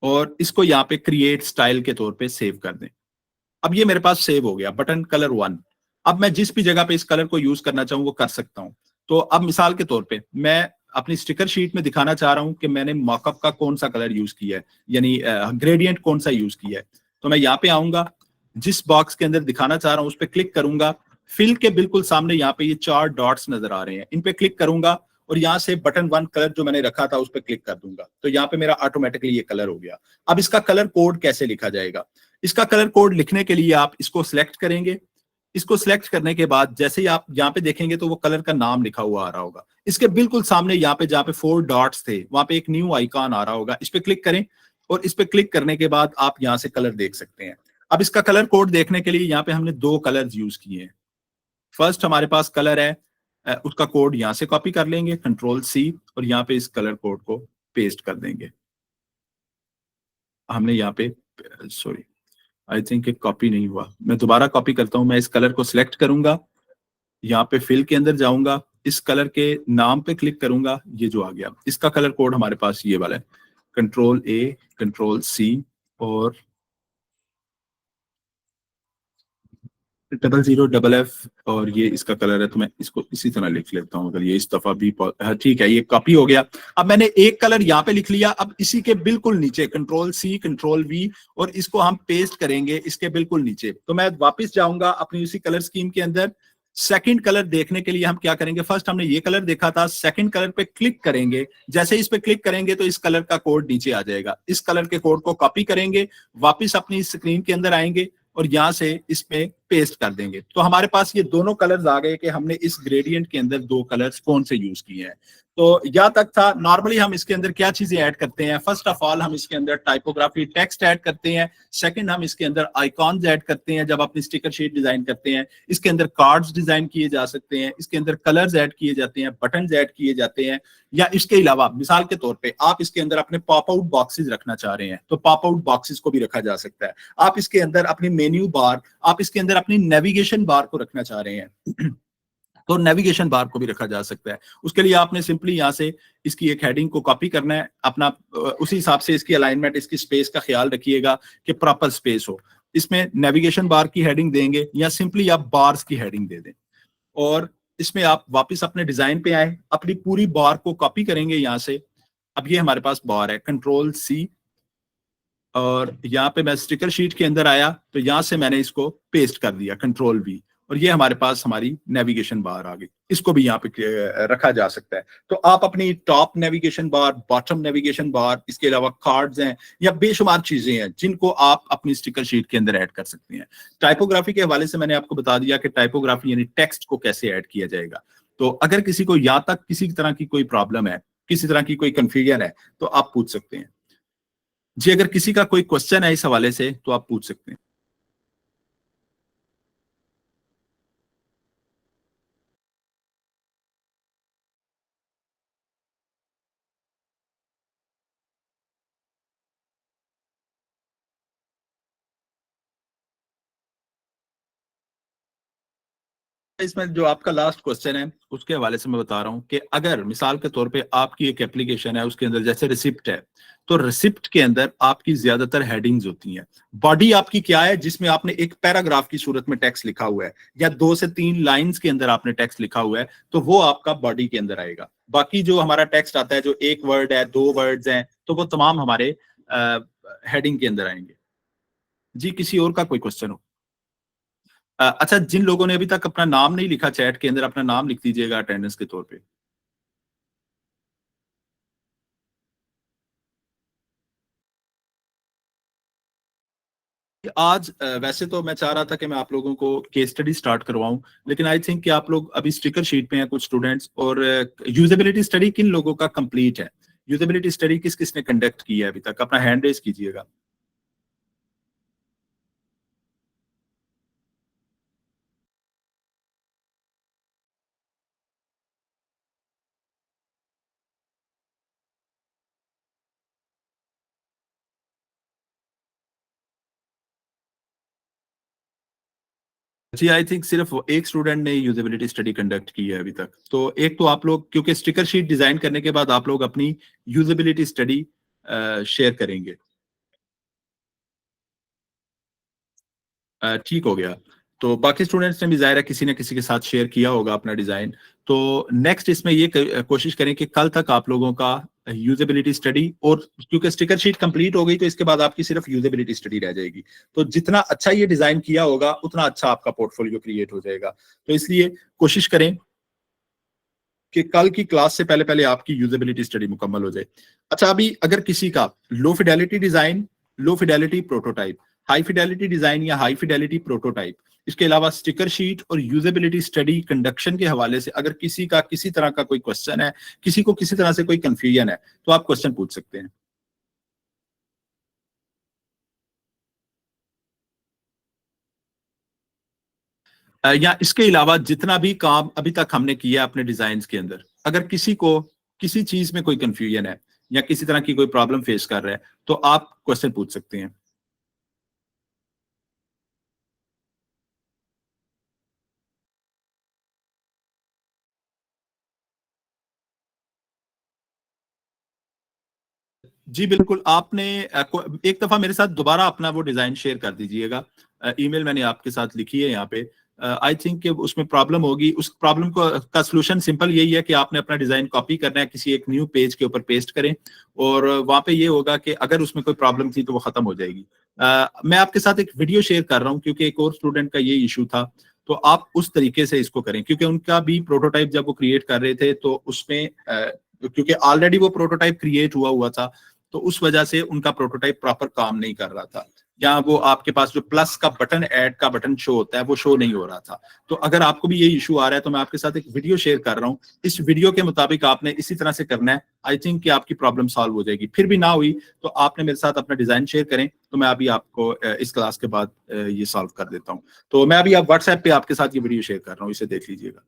और इसको यहाँ पे क्रिएट स्टाइल के तौर पे सेव कर दें। अब ये मेरे पास सेव हो गया बटन कलर 1। अब मैं जिस भी जगह पे इस कलर को यूज करना चाहूँ वो कर सकता हूँ। तो अब मिसाल के तौर पे मैं अपनी स्टिकर शीट में दिखाना चाह रहा हूँ कि मैंने मॉकअप का कौन सा कलर यूज किया है, यानी ग्रेडियंट कौन सा यूज किया है। तो मैं यहाँ पे आऊंगा, जिस बॉक्स के अंदर दिखाना चाह रहा हूँ उस पर क्लिक करूंगा। फिल के बिल्कुल सामने यहाँ पे ये 4 डॉट्स नजर आ रहे हैं, इन पे क्लिक करूंगा और यहाँ से बटन 1 कलर जो मैंने रखा था उस पर क्लिक कर दूंगा। तो यहाँ पे मेरा ऑटोमेटिकली ये कलर हो गया। अब इसका कलर कोड कैसे लिखा जाएगा? इसका कलर कोड लिखने के लिए आप इसको सिलेक्ट करेंगे। इसको सिलेक्ट करने के बाद जैसे ही आप यहाँ पे देखेंगे तो वो कलर का नाम लिखा हुआ आ रहा होगा। इसके बिल्कुल सामने यहाँ पे जहाँ पे 4 डॉट्स थे वहां पे एक न्यू आइकॉन आ रहा होगा, इस पे क्लिक करें और इस पे क्लिक करने के बाद आप यहाँ से कलर देख सकते हैं। अब इसका कलर कोड देखने के लिए यहाँ पे हमने 2 कलर यूज किए हैं। फर्स्ट हमारे पास कलर है, उसका कोड यहाँ से कॉपी कर लेंगे, कंट्रोल C, और यहाँ पे इस कलर कोड को पेस्ट कर देंगे। हमने यहाँ पे, सॉरी, आई थिंक एक कॉपी नहीं हुआ, मैं दोबारा कॉपी करता हूं। मैं इस कलर को सिलेक्ट करूंगा, यहाँ पे फिल के अंदर जाऊंगा, इस कलर के नाम पे क्लिक करूंगा, ये जो आ गया, इसका कलर कोड हमारे पास ये वाला है, कंट्रोल A, कंट्रोल C, और 00FF, और ये इसका कलर है। तो मैं इसको इसी तरह लिख लेता हूँ, अगर ये इस दफा भी हाँ, ठीक है, ये कॉपी हो गया। अब मैंने एक कलर यहाँ पे लिख लिया। अब इसी के बिल्कुल नीचे कंट्रोल C, कंट्रोल V, और इसको हम पेस्ट करेंगे इसके बिल्कुल नीचे। तो मैं वापस जाऊंगा अपनी उसी कलर स्कीम के अंदर। सेकंड कलर देखने के लिए हम क्या करेंगे, फर्स्ट हमने ये कलर देखा था, सेकंड कलर पे क्लिक करेंगे। जैसे इस पे क्लिक करेंगे तो इस कलर का कोड नीचे आ जाएगा। इस कलर के कोड को कॉपी करेंगे, वापस अपनी स्क्रीन के अंदर आएंगे और यहां से इसमें पेस्ट कर देंगे। तो हमारे पास ये दोनों कलर्स आ गए कि हमने इस ग्रेडियंट के अंदर 2 कलर्स कौन से यूज किए हैं। तो यहां तक था। नॉर्मली हम इसके अंदर क्या चीजें ऐड करते हैं, फर्स्ट ऑफ ऑल हम इसके अंदर टाइपोग्राफी टेक्स्ट ऐड करते हैं। सेकंड हम इसके अंदर आइकॉन्स ऐड करते हैं जब अपनी स्टिकर शीट डिजाइन करते हैं। इसके अंदर कार्ड्स डिजाइन किए जा सकते हैं, इसके अंदर कलर्स ऐड किए जाते हैं, बटन्स ऐड किए जाते हैं। या इसके अलावा मिसाल के तौर पे आप इसके अंदर अपने पॉप आउट बॉक्सेस रखना चाह रहे हैं तो पॉप आउट बॉक्सेस को भी रखा जा सकता है। आप इसके अंदर अपनी मेन्यू बार, आप इसके अंदर अपनी नेविगेशन बार को रखना चाह रहे हैं तो नेविगेशन बार को भी रखा जा सकता है। उसके लिए आपने सिंपली यहाँ से इसकी एक हेडिंग को कॉपी करना है अपना, उसी हिसाब से इसकी अलाइनमेंट, इसकी स्पेस का ख्याल रखिएगा कि प्रॉपर स्पेस हो। इसमें नेविगेशन बार की हेडिंग देंगे या सिंपली आप बार्स की हेडिंग दे दें, और इसमें आप वापस अपने डिजाइन पे आए, अपनी पूरी बार को कॉपी करेंगे यहाँ से। अब ये हमारे पास बार है, कंट्रोल C, और यहाँ पे मैं स्टिकर शीट के अंदर आया तो यहाँ से मैंने इसको पेस्ट कर दिया, कंट्रोल V, और ये हमारे पास हमारी नेविगेशन बार आ गई। इसको भी यहाँ पे रखा जा सकता है। तो आप अपनी top navigation bar, bottom navigation bar, इसके अलावा कार्ड्स हैं या बेशुमार चीजें हैं जिनको आप अपनी स्टिकर शीट के अंदर ऐड कर सकते हैं। टाइपोग्राफी के हवाले से मैंने आपको बता दिया कि टाइपोग्राफी यानी टेक्स्ट को कैसे ऐड किया जाएगा। तो अगर किसी को यहाँ तक किसी तरह की कोई प्रॉब्लम है, किसी तरह की कोई कंफ्यूजन है, तो आप पूछ सकते हैं जी। अगर किसी का कोई क्वेश्चन है इस हवाले से तो आप पूछ सकते हैं। इसमें जो आपका लास्ट क्वेश्चन है उसके हवाले से मैं बता रहा हूँ कि अगर मिसाल के तौर पे आपकी एक एप्लीकेशन है, उसके अंदर जैसे रिसिप्ट है, तो रिसिप्ट के अंदर आपकी ज्यादातर हेडिंग्स होती हैं। बॉडी आपकी क्या है, जिसमें आपने एक पैराग्राफ की सूरत में टेक्स्ट लिखा हुआ है या 2 से 3 लाइंस के अंदर आपने टेक्स्ट लिखा हुआ है, तो वो आपका बॉडी के अंदर आएगा। बाकी जो हमारा टेक्स्ट आता है, जो एक वर्ड है, 2 वर्ड्स हैं, तो वो तमाम हमारे हेडिंग के अंदर आएंगे। जी, किसी और का कोई क्वेश्चन हो? अच्छा, जिन लोगों ने अभी तक अपना नाम नहीं लिखा चैट के अंदर, अपना नाम लिख दीजिएगा अटेंडेंस के तौर पे। आज वैसे तो मैं चाह रहा था कि मैं आप लोगों को केस स्टडी स्टार्ट करवाऊं, लेकिन आई थिंक कि आप लोग अभी स्टिकर शीट पे हैं कुछ स्टूडेंट्स, और यूजेबिलिटी स्टडी किन लोगों का कंप्लीट है? यूजेबिलिटी स्टडी किस किस ने कंडक्ट की है अभी तक? अपना हैंड रेज कीजिएगा। जी, आई थिंक सिर्फ एक स्टूडेंट ने यूजेबिलिटी स्टडी कंडक्ट की है अभी तक। तो एक तो आप लोग, क्योंकि स्टिकर शीट डिजाइन करने के बाद आप लोग अपनी यूजेबिलिटी स्टडी शेयर करेंगे। ठीक हो गया। तो बाकी स्टूडेंट्स ने भी ज़ाहिर है किसी न किसी के साथ शेयर किया होगा अपना डिज़ाइन। तो नेक्स्ट इसमें ये कोशिश करें कि कल तक आप लोगों का यूजेबिलिटी स्टडी, और क्योंकि स्टिकर शीट कंप्लीट हो गई तो इसके बाद आपकी सिर्फ यूजेबिलिटी स्टडी रह जाएगी। तो जितना अच्छा ये डिज़ाइन किया होगा उतना अच्छा आपका पोर्टफोलियो क्रिएट हो जाएगा। तो इसलिए कोशिश करें कि कल की क्लास से पहले पहले आपकी यूजेबिलिटी स्टडी मुकम्मल हो जाए। अच्छा, अभी अगर किसी का low fidelity design, low fidelity prototype, high fidelity design या हाई फिडेलिटी प्रोटोटाइप, इसके अलावा स्टिकर शीट और यूजेबिलिटी स्टडी कंडक्शन के हवाले से अगर किसी का किसी तरह का कोई क्वेश्चन है, किसी को किसी तरह से कोई कंफ्यूजन है, तो आप क्वेश्चन पूछ सकते हैं। या इसके अलावा जितना भी काम अभी तक हमने किया अपने डिजाइन के अंदर, अगर किसी को किसी चीज में कोई कंफ्यूजन है या किसी तरह की कोई प्रॉब्लम फेस कर रहा है, तो आप क्वेश्चन पूछ सकते हैं। जी बिल्कुल, आपने एक दफा मेरे साथ दोबारा अपना वो डिजाइन शेयर कर दीजिएगा। ईमेल मैंने आपके साथ लिखी है यहाँ पे। आई थिंक कि उसमें प्रॉब्लम होगी, उस प्रॉब्लम को का सलूशन सिंपल यही है कि आपने अपना डिजाइन कॉपी करना है, किसी एक न्यू पेज के ऊपर पेस्ट करें, और वहां पे ये होगा कि अगर उसमें कोई प्रॉब्लम थी तो वो खत्म हो जाएगी। मैं आपके साथ एक वीडियो शेयर कर रहा हूँ क्योंकि एक और स्टूडेंट का ये इशू था, तो आप उस तरीके से इसको करें, क्योंकि उनका भी प्रोटोटाइप जब वो क्रिएट कर रहे थे तो उसमें क्योंकि ऑलरेडी वो प्रोटोटाइप क्रिएट हुआ हुआ था, तो उस वजह से उनका प्रोटोटाइप प्रॉपर काम नहीं कर रहा था, या वो आपके पास जो प्लस का बटन, ऐड का बटन शो होता है, वो शो नहीं हो रहा था। तो अगर आपको भी ये इशू आ रहा है तो मैं आपके साथ एक वीडियो शेयर कर रहा हूँ, इस वीडियो के मुताबिक आपने इसी तरह से करना है। आई थिंक कि आपकी प्रॉब्लम सॉल्व हो जाएगी। फिर भी ना हुई तो आपने मेरे साथ अपना डिजाइन शेयर करें, तो मैं अभी आपको इस क्लास के बाद ये सॉल्व कर देता हूँ। तो मैं अभी आप व्हाट्सएप पे आपके साथ ये वीडियो शेयर कर रहा हूँ, इसे देख लीजिएगा।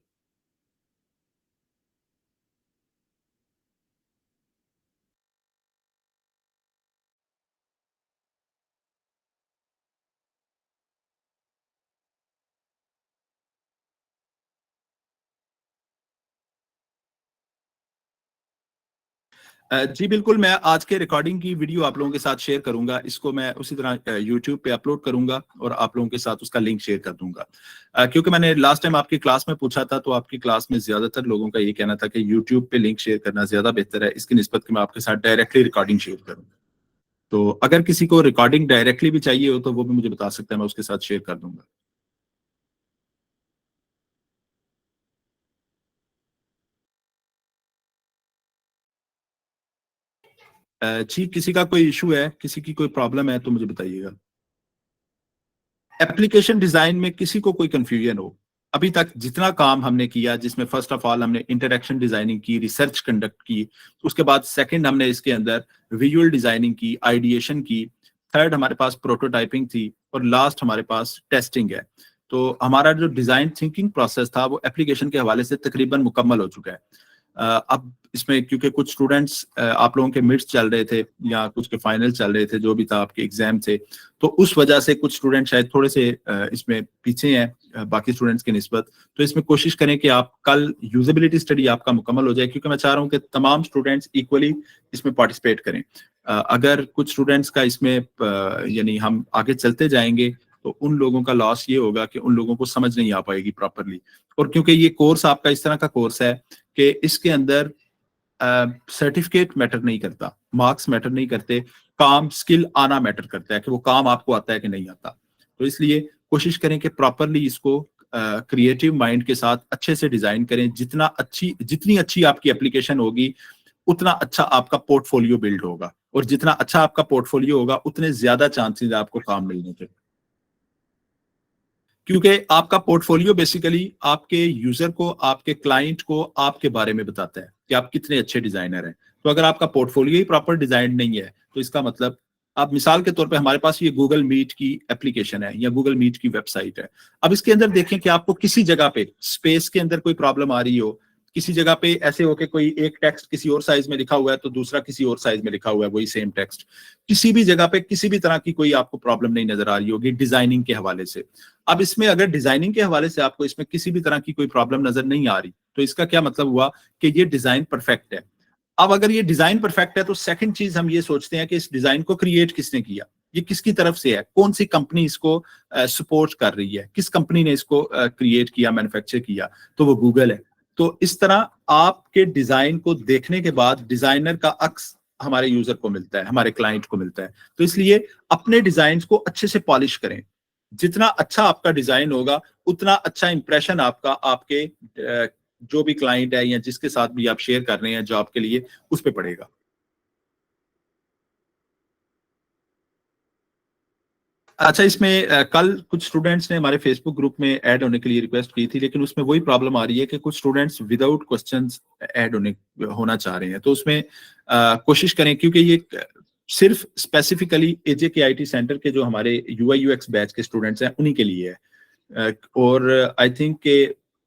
जी बिल्कुल, मैं आज के रिकॉर्डिंग की वीडियो आप लोगों के साथ शेयर करूंगा। इसको मैं उसी तरह यूट्यूब पे अपलोड करूंगा और आप लोगों के साथ उसका लिंक शेयर कर दूंगा। क्योंकि मैंने लास्ट टाइम आपकी क्लास में पूछा था, तो आपकी क्लास में ज्यादातर लोगों का ये कहना था कि यूट्यूब पे लिंक शेयर करना ज्यादा बेहतर है, इसकी निस्बत कि मैं आपके साथ डायरेक्टली रिकॉर्डिंग शेयर करूँ। तो अगर किसी को रिकॉर्डिंग डायरेक्टली भी चाहिए हो तो वो भी मुझे बता सकता है, मैं उसके साथ शेयर कर दूंगा। जी, किसी का कोई इशू है, किसी की कोई प्रॉब्लम है तो मुझे बताइएगा। एप्लीकेशन डिजाइन में किसी को कोई कंफ्यूजन हो, अभी तक जितना काम हमने किया, जिसमें फर्स्ट ऑफ ऑल हमने इंटरेक्शन डिजाइनिंग की, रिसर्च कंडक्ट की, उसके बाद सेकंड हमने इसके अंदर विजुअल डिजाइनिंग की, आइडिएशन की, थर्ड हमारे पास प्रोटोटाइपिंग थी, और लास्ट हमारे पास टेस्टिंग है। तो हमारा जो डिजाइन थिंकिंग प्रोसेस था वो एप्लीकेशन के हवाले से तकरीबन मुकम्मल हो चुका है। अब इसमें क्योंकि कुछ स्टूडेंट्स आप लोगों के मिड्स चल रहे थे या कुछ के फाइनल चल रहे थे, जो भी था आपके एग्जाम थे, तो उस वजह से कुछ स्टूडेंट शायद थोड़े से इसमें पीछे हैं बाकी स्टूडेंट्स की निस्बत। तो इसमें कोशिश करें कि आप कल यूजेबिलिटी स्टडी आपका मुकम्मल हो जाए, क्योंकि मैं चाह रहा हूँ कि तमाम स्टूडेंट्स इक्वली इसमें पार्टिसिपेट करें। अगर कुछ स्टूडेंट्स का इसमें यानी हम आगे चलते जाएंगे तो उन लोगों का लॉस ये होगा कि उन लोगों को समझ नहीं आ पाएगी प्रॉपरली। और क्योंकि ये कोर्स आपका इस तरह का कोर्स है कि इसके अंदर सर्टिफिकेट मैटर नहीं करता, मार्क्स मैटर नहीं करते, काम स्किल आना मैटर करता है कि वो काम आपको आता है कि नहीं आता। तो इसलिए कोशिश करें कि प्रॉपरली इसको क्रिएटिव माइंड के साथ अच्छे से डिजाइन करें। जितनी अच्छी आपकी एप्लीकेशन होगी उतना अच्छा आपका पोर्टफोलियो बिल्ड होगा, और जितना अच्छा आपका पोर्टफोलियो होगा उतने ज्यादा चांसेस आपको काम मिलने के। क्योंकि आपका पोर्टफोलियो बेसिकली आपके यूजर को, आपके क्लाइंट को आपके बारे में बताता है कि आप कितने अच्छे डिजाइनर हैं। तो अगर आपका पोर्टफोलियो ही प्रॉपर डिजाइन नहीं है तो इसका मतलब, आप मिसाल के तौर पे हमारे पास ये गूगल मीट की एप्लीकेशन है या गूगल मीट की वेबसाइट है। अब इसके अंदर देखें कि आपको किसी जगह पे स्पेस के अंदर कोई प्रॉब्लम आ रही हो, किसी जगह पे ऐसे हो कि कोई एक टेक्स्ट किसी और साइज में लिखा हुआ है तो दूसरा किसी और साइज में लिखा हुआ है, वही सेम टेक्स्ट। किसी भी जगह पे किसी भी तरह की कोई आपको प्रॉब्लम नहीं नजर आ रही होगी डिजाइनिंग के हवाले से। अब इसमें अगर डिजाइनिंग के हवाले से आपको इसमें किसी भी तरह की कोई प्रॉब्लम नजर नहीं आ रही, तो इसका क्या मतलब हुआ कि ये डिजाइन परफेक्ट है। अब अगर ये डिजाइन परफेक्ट है तो सेकंड चीज हम ये सोचते हैं कि इस डिजाइन को क्रिएट किसने किया, ये किसकी तरफ से है, कौन सी कंपनी इसको सपोर्ट कर रही है, किस कंपनी ने इसको क्रिएट किया, मैन्युफैक्चर किया, तो वो गूगल है। तो इस तरह आपके डिजाइन को देखने के बाद डिजाइनर का अक्स हमारे यूजर को मिलता है, हमारे क्लाइंट को मिलता है। तो इसलिए अपने डिजाइन को अच्छे से पॉलिश करें। जितना अच्छा आपका डिजाइन होगा उतना अच्छा इंप्रेशन आपका आपके जो भी क्लाइंट है या जिसके साथ भी आप शेयर कर रहे हैं जॉब के लिए, उस पर पड़ेगा। अच्छा, इसमें कल कुछ स्टूडेंट्स ने हमारे फेसबुक ग्रुप में ऐड होने के लिए रिक्वेस्ट की थी, लेकिन उसमें वही प्रॉब्लम आ रही है कि कुछ स्टूडेंट्स विदाउट क्वेश्चंस ऐड होना चाह रहे हैं। तो उसमें कोशिश करें, क्योंकि ये सिर्फ स्पेसिफिकली एजे के आईटी सेंटर के जो हमारे यूआई यूएक्स बैच के स्टूडेंट्स हैं उन्हीं के लिए है। और आई थिंक के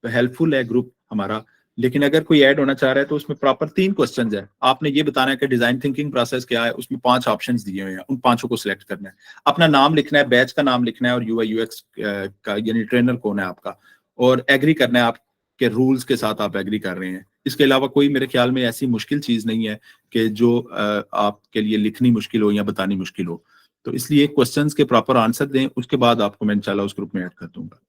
हेल्पफुल है ग्रुप हमारा। लेकिन अगर कोई ऐड होना चाह रहा है तो उसमें प्रॉपर 3 क्वेश्चंस है। आपने ये बताना है कि डिजाइन थिंकिंग प्रोसेस क्या है, उसमें 5 ऑप्शंस दिए हुए हैं, उन 5 को सिलेक्ट करना है, अपना नाम लिखना है, बैच का नाम लिखना है और यूआई यूएक्स का यानी ट्रेनर कौन है आपका, और एग्री करना है आपके रूल्स के साथ आप एग्री कर रहे हैं। इसके अलावा कोई मेरे ख्याल में ऐसी मुश्किल चीज नहीं है कि जो आपके लिए लिखनी मुश्किल हो या बतानी मुश्किल हो। तो इसलिए क्वेश्चंस के प्रॉपर आंसर दें, उसके बाद आपको मैं इंशाल्लाह उस ग्रुप में ऐड कर दूंगा।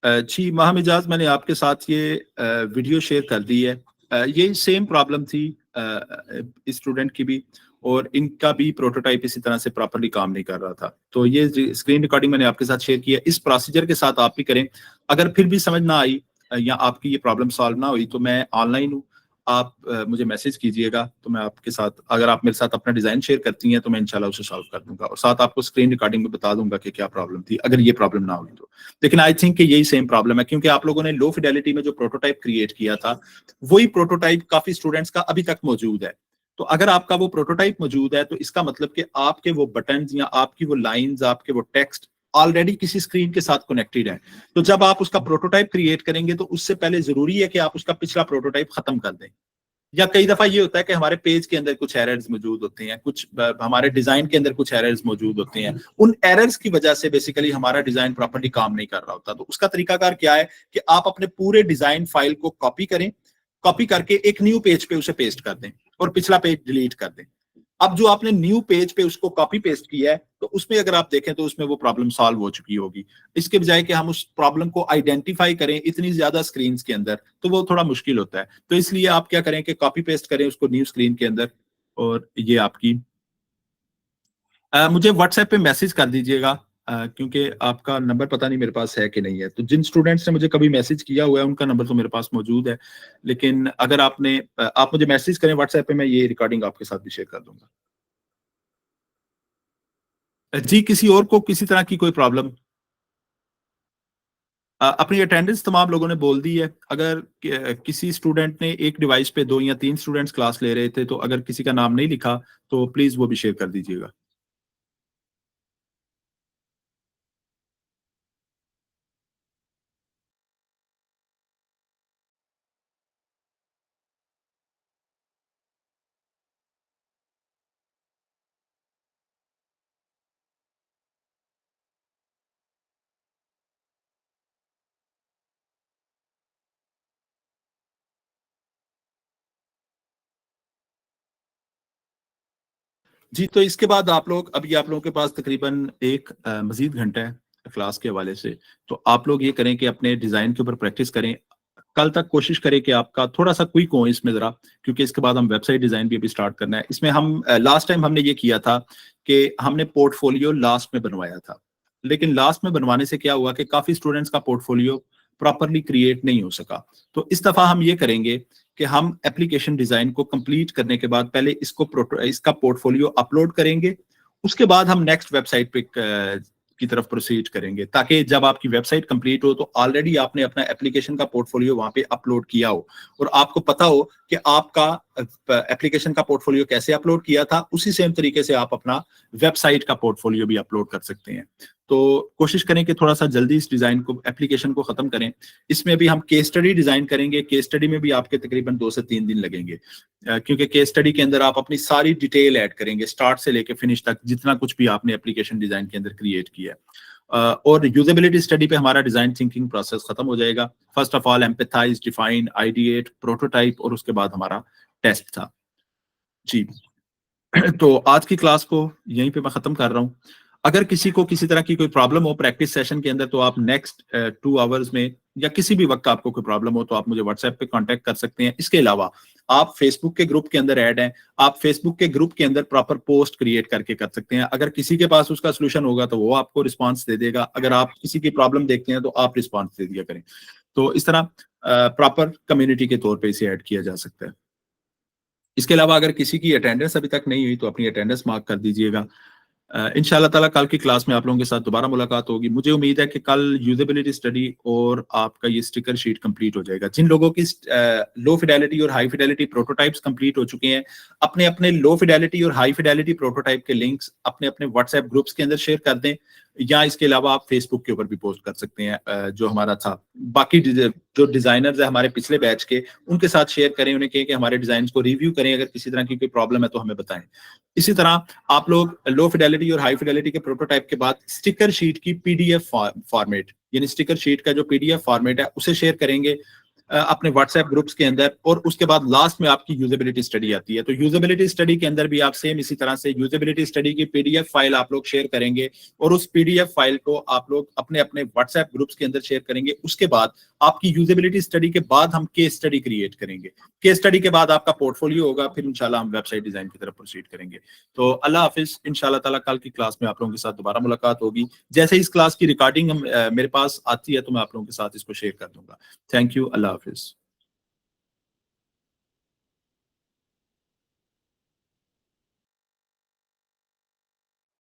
जी महामिजाज, मैंने आपके साथ ये वीडियो शेयर कर दी है। ये सेम प्रॉब्लम थी इस स्टूडेंट की भी, और इनका भी प्रोटोटाइप इसी तरह से प्रॉपरली काम नहीं कर रहा था। तो ये स्क्रीन रिकॉर्डिंग मैंने आपके साथ शेयर की है, इस प्रोसीजर के साथ आप भी करें। अगर फिर भी समझ ना आई या आपकी ये प्रॉब्लम सॉल्व ना हुई तो मैं ऑनलाइन हूँ, आप मुझे मैसेज कीजिएगा, तो मैं आपके साथ, अगर आप मेरे साथ अपना डिजाइन शेयर करती हैं तो मैं इंशाल्लाह उसे सॉल्व कर दूंगा, और साथ आपको स्क्रीन रिकॉर्डिंग में बता दूंगा कि क्या प्रॉब्लम थी, अगर ये प्रॉब्लम ना हुई तो। लेकिन आई थिंक कि यही सेम प्रॉब्लम है, क्योंकि आप लोगों ने लो फिडेलिटी में जो प्रोटोटाइप क्रिएट किया था वही प्रोटोटाइप काफी स्टूडेंट्स का अभी तक मौजूद है। तो अगर आपका वो प्रोटोटाइप मौजूद है तो इसका मतलब कि आपके वो बटन या आपकी वो लाइंस, आपके वो टेक्स्ट ऑलरेडी किसी स्क्रीन के साथ कनेक्टेड है। तो जब आप उसका प्रोटोटाइप क्रिएट करेंगे तो उससे पहले जरूरी है कि आप उसका पिछला प्रोटोटाइप खत्म कर दें। या कई दफा ये होता है कि हमारे पेज के अंदर कुछ एरर्स मौजूद होते हैं, कुछ हमारे डिजाइन के अंदर कुछ एरर्स मौजूद होते हैं, उन एरर्स की वजह से बेसिकली हमारा डिजाइन प्रॉपर्ली काम नहीं कर रहा होता। तो उसका तरीकाकार क्या है कि आप अपने पूरे डिजाइन फाइल को कॉपी करें, कॉपी करके एक न्यू पेज पे उसे पेस्ट कर दें और पिछला पेज डिलीट कर दें। अब जो आपने न्यू पेज पे उसको कॉपी पेस्ट किया है तो उसमें अगर आप देखें तो उसमें वो प्रॉब्लम सॉल्व हो चुकी होगी। इसके बजाय कि हम उस प्रॉब्लम को आइडेंटिफाई करें इतनी ज्यादा स्क्रीन के अंदर, तो वो थोड़ा मुश्किल होता है। तो इसलिए आप क्या करें कि कॉपी पेस्ट करें उसको न्यू स्क्रीन के अंदर, और ये आपकी मुझे व्हाट्सएप पे मैसेज कर दीजिएगा, क्योंकि आपका नंबर पता नहीं मेरे पास है कि नहीं है। तो जिन स्टूडेंट्स ने मुझे कभी मैसेज किया हुआ है उनका नंबर तो मेरे पास मौजूद है, लेकिन अगर आप मुझे मैसेज करें व्हाट्सएप पे, मैं ये रिकॉर्डिंग आपके साथ भी शेयर कर दूंगा। जी, किसी और को किसी तरह की कोई प्रॉब्लम? अपनी अटेंडेंस तमाम लोगों ने बोल दी है। अगर किसी स्टूडेंट ने एक डिवाइस पे 2 या 3 स्टूडेंट्स क्लास ले रहे थे, तो अगर किसी का नाम नहीं लिखा तो प्लीज वो भी शेयर कर दीजिएगा। जी, तो इसके बाद आप लोग, अभी आप लोगों के पास तकरीबन एक मजीद घंटा है क्लास के हवाले से। तो आप लोग ये करें कि अपने डिजाइन के ऊपर प्रैक्टिस करें। कल तक कोशिश करें कि आपका थोड़ा सा क्विक हो इसमें जरा, क्योंकि इसके बाद हम वेबसाइट डिजाइन भी अभी स्टार्ट करना है। इसमें हम लास्ट टाइम हमने ये किया था कि हमने पोर्टफोलियो लास्ट में बनवाया था, लेकिन लास्ट में बनवाने से क्या हुआ कि काफी स्टूडेंट्स का पोर्टफोलियो प्रॉपरली क्रिएट नहीं हो सका। तो इस दफा हम ये करेंगे कि हम एप्लीकेशन डिजाइन को कंप्लीट करने के बाद पहले इसका पोर्टफोलियो अपलोड करेंगे, उसके बाद हम नेक्स्ट वेबसाइट पे की तरफ प्रोसीड करेंगे, ताकि जब आपकी वेबसाइट कंप्लीट हो तो ऑलरेडी आपने अपना एप्लीकेशन का पोर्टफोलियो वहां पे अपलोड किया हो और आपको पता हो कि आपका एप्लीकेशन का पोर्टफोलियो कैसे अपलोड किया था। उसी सेम तरीके से आप अपना वेबसाइट का पोर्टफोलियो भी अपलोड कर सकते हैं। तो कोशिश करें कि थोड़ा सा जल्दी इस डिजाइन को, एप्लीकेशन को खत्म करें। इसमें भी हम केस स्टडी डिजाइन करेंगे। केस स्टडी में भी आपके तकरीबन 2 से 3 दिन लगेंगे, क्योंकि केस स्टडी के अंदर आप अपनी सारी डिटेल ऐड करेंगे, स्टार्ट से लेके फिनिश तक, जितना कुछ भी आपने एप्लीकेशन डिजाइन के अंदर क्रिएट किया है। और यूजेबिलिटी स्टडी पे हमारा डिजाइन थिंकिंग प्रोसेस खत्म हो जाएगा। First of all empathise, define, ideate, prototype और उसके बाद हमारा टेस्ट था। जी। तो आज की क्लास को यहीं पे मैं खत्म कर रहा हूँ। अगर किसी को किसी तरह की कोई प्रॉब्लम हो प्रैक्टिस सेशन के अंदर, तो आप नेक्स्ट 2 आवर्स में या किसी भी वक्त आपको कोई प्रॉब्लम हो तो आप मुझे व्हाट्सएप पे कांटेक्ट कर सकते हैं। इसके अलावा आप फेसबुक के ग्रुप के अंदर ऐड हैं, आप फेसबुक के ग्रुप के अंदर प्रॉपर पोस्ट क्रिएट करके कर सकते हैं। अगर किसी के पास उसका सोल्यूशन होगा तो वो आपको रिस्पॉन्स दे देगा, अगर आप किसी की प्रॉब्लम देखते हैं तो आप रिस्पॉन्स दे दिया करें। तो इस तरह प्रॉपर कम्युनिटी के तौर पर इसे ऐड किया जा सकता है। इसके अलावा अगर किसी की अटेंडेंस अभी तक नहीं हुई तो अपनी अटेंडेंस मार्क कर दीजिएगा। इंशाल्लाह ताला कल की क्लास में आप लोगों के साथ दोबारा मुलाकात होगी। मुझे उम्मीद है कि कल यूजेबिलिटी स्टडी और आपका ये स्टिकर शीट कंप्लीट हो जाएगा। जिन लोगों की लो फिडेलिटी और हाई फिडेलिटी प्रोटोटाइप्स कंप्लीट हो चुके हैं, अपने अपने लो फिडेलिटी और हाई फिडेलिटी प्रोटोटाइप के लिंक्स अपने अपने व्हाट्सएप ग्रुप्स के अंदर शेयर कर दें, या इसके अलावा आप फेसबुक के ऊपर भी पोस्ट कर सकते हैं। जो हमारा था, बाकी जो डिजाइनर्स है हमारे पिछले बैच के, उनके साथ शेयर करें, उन्हें कहें कि हमारे डिजाइन को रिव्यू करें, अगर किसी तरह की कोई प्रॉब्लम है तो हमें बताएं। इसी तरह आप लोग लो फिडेलिटी और हाई फिडेलिटी के प्रोटोटाइप के बाद स्टिकर शीट की पीडीएफ फॉर्मेट, यानी स्टिकर शीट का जो पीडीएफ फॉर्मेट है उसे शेयर करेंगे अपने व्हाट्सएप ग्रुप्स के अंदर। और उसके बाद लास्ट में आपकी यूजेबिलिटी स्टडी आती है। तो यूजेबिलिटी स्टडी के अंदर भी आप सेम इसी तरह से यूजेबिलिटी स्टडी की पीडीएफ फाइल आप लोग शेयर करेंगे और उस पीडीएफ फाइल को आप लोग अपने अपने व्हाट्सएप ग्रुप्स के अंदर शेयर करेंगे। उसके बाद आपकी यूजेबिलिटी स्टडी के बाद हम केस स्टडी क्रिएट करेंगे। केस स्टडी के बाद आपका पोर्टफोलियो होगा, फिर इंशाल्लाह हम वेबसाइट डिजाइन की तरफ प्रोसीड करेंगे। तो अल्लाह हाफिज। इंशाल्लाह ताला कल की क्लास में आप लोगों के साथ दोबारा मुलाकात होगी। जैसे इस क्लास की रिकॉर्डिंग मेरे पास आती है तो मैं आप लोगों के साथ इसको शेयर कर दूंगा। Thank you. Allah Hafiz.